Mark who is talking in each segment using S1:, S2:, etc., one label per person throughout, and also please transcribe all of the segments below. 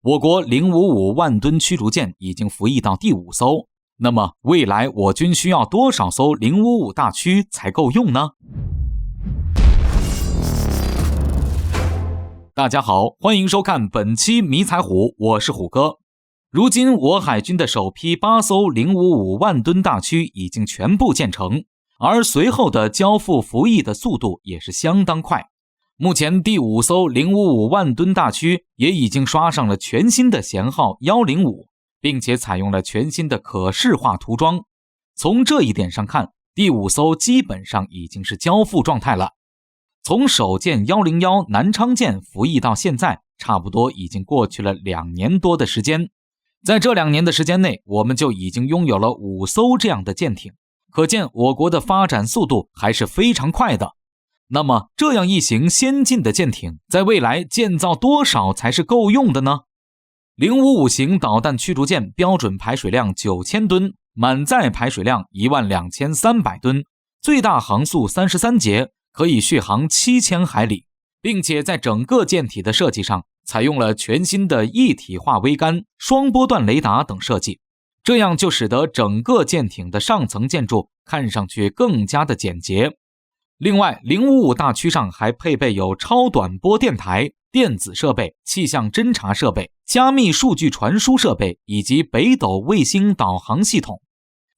S1: 我国055万吨驱逐舰已经服役到第5艘，那么未来我军需要多少艘055大驱才够用呢？大家好，欢迎收看本期迷彩虎，我是虎哥。如今我海军的首批8艘055万吨大驱已经全部建成，而随后的交付服役的速度也是相当快。目前第5艘055万吨大驱也已经刷上了全新的舷号105，并且采用了全新的可视化涂装。从这一点上看，第5艘基本上已经是交付状态了。从首舰101南昌舰服役到现在，差不多已经过去了2年多的时间。在这2年的时间内，我们就已经拥有了5艘这样的舰艇，可见我国的发展速度还是非常快的。那么这样一型先进的舰艇，在未来建造多少才是够用的呢？055型导弹驱逐舰标准排水量9000吨，满载排水量12300吨，最大航速33节，可以续航7000海里，并且在整个舰体的设计上采用了全新的一体化桅杆、双波段雷达等设计，这样就使得整个舰艇的上层建筑看上去更加的简洁。另外，055大驱上还配备有超短波电台、电子设备、气象侦察设备、加密数据传输设备以及北斗卫星导航系统。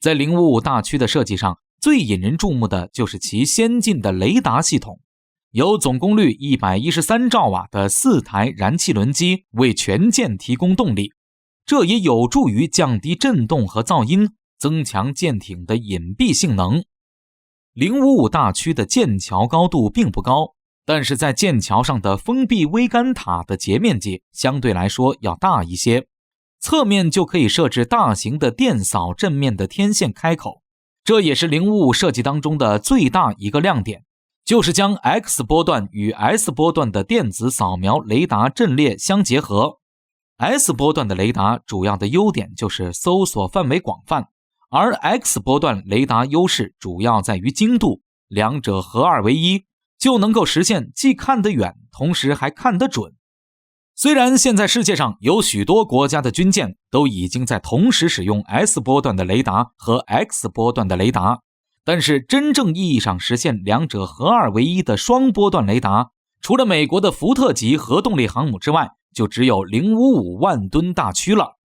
S1: 在055大驱的设计上，最引人注目的就是其先进的雷达系统，有总功率113兆瓦的4台燃气轮机为全舰提供动力，这也有助于降低震动和噪音，增强舰艇的隐蔽性能。055大驱的舰桥高度并不高，但是在舰桥上的封闭桅杆塔的截面积相对来说要大一些，侧面就可以设置大型的电扫阵面的天线开口，这也是055设计当中的最大一个亮点，就是将 X 波段与 S 波段的电子扫描雷达阵列相结合。S 波段的雷达主要的优点就是搜索范围广泛，而 X 波段雷达优势主要在于精度，两者合二为一，就能够实现既看得远，同时还看得准。虽然现在世界上有许多国家的军舰都已经在同时使用 S 波段的雷达和 X 波段的雷达，但是真正意义上实现两者合二为一的双波段雷达，除了美国的福特级核动力航母之外，就只有055万吨大驱了。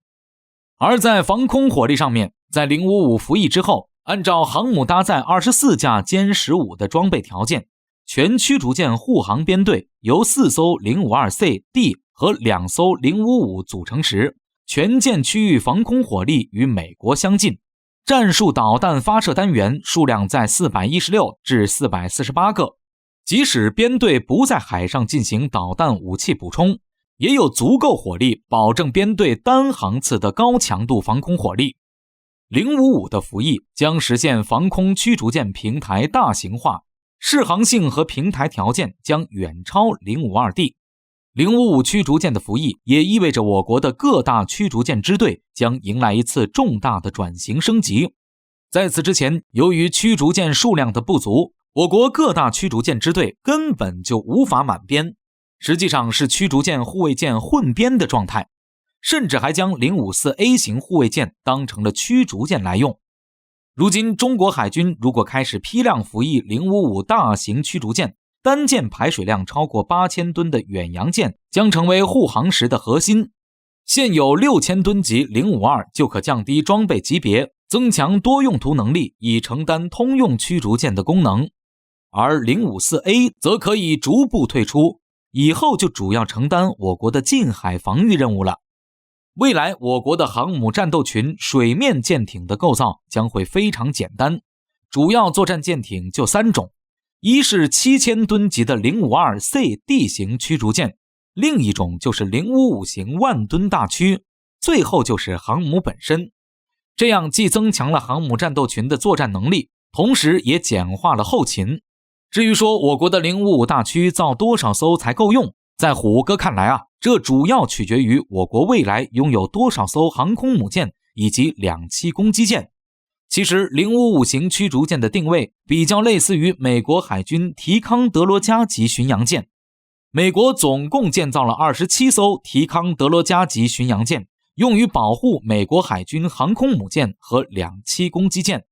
S1: 而在防空火力上面，在055服役之后，按照航母搭载24架歼15的装备条件，全驱逐舰护航编队由4艘 052C、D 和2艘055组成时，全舰区域防空火力与美国相近，战术导弹发射单元数量在416至448个，即使编队不在海上进行导弹武器补充，也有足够火力保证编队单航次的高强度防空火力。055的服役将实现防空驱逐舰平台大型化，适航性和平台条件将远超 052D。055驱逐舰的服役也意味着我国的各大驱逐舰支队将迎来一次重大的转型升级。在此之前，由于驱逐舰数量的不足，我国各大驱逐舰支队根本就无法满编，实际上是驱逐舰护卫舰混编的状态，甚至还将 054A 型护卫舰当成了驱逐舰来用。如今中国海军如果开始批量服役055大型驱逐舰，单舰排水量超过8000吨的远洋舰将成为护航时的核心。现有6000吨级052就可降低装备级别，增强多用途能力，以承担通用驱逐舰的功能。而 054A 则可以逐步退出，以后就主要承担我国的近海防御任务了。未来我国的航母战斗群水面舰艇的构造将会非常简单，主要作战舰艇就3种，一是7000吨级的 052C-D 型驱逐舰，另一种就是055型万吨大驱，最后就是航母本身。这样既增强了航母战斗群的作战能力，同时也简化了后勤。至于说我国的055大驱造多少艘才够用，在虎哥看来这主要取决于我国未来拥有多少艘航空母舰以及2栖攻击舰。其实055型驱逐舰的定位比较类似于美国海军提康德罗加级巡洋舰，美国总共建造了27艘提康德罗加级巡洋舰，用于保护美国海军航空母舰和两栖攻击舰。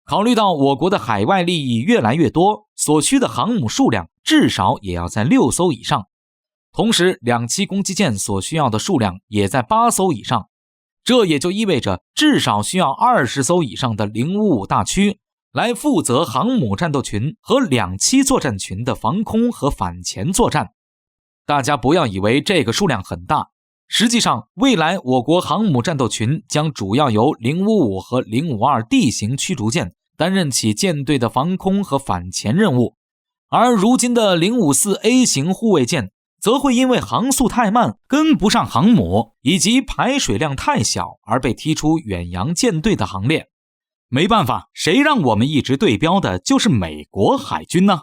S1: 考虑到我国的海外利益越来越多，所需的航母数量至少也要在6艘以上。同时，两栖攻击舰所需要的数量也在8艘以上。这也就意味着至少需要20艘以上的055大驱来负责航母战斗群和两栖作战群的防空和反潜作战。大家不要以为这个数量很大，实际上未来我国航母战斗群将主要由055和052 D 型驱逐舰担任起舰队的防空和反潜任务，而如今的054 A 型护卫舰则会因为航速太慢，跟不上航母，以及排水量太小而被踢出远洋舰队的行列。没办法，谁让我们一直对标的就是美国海军呢？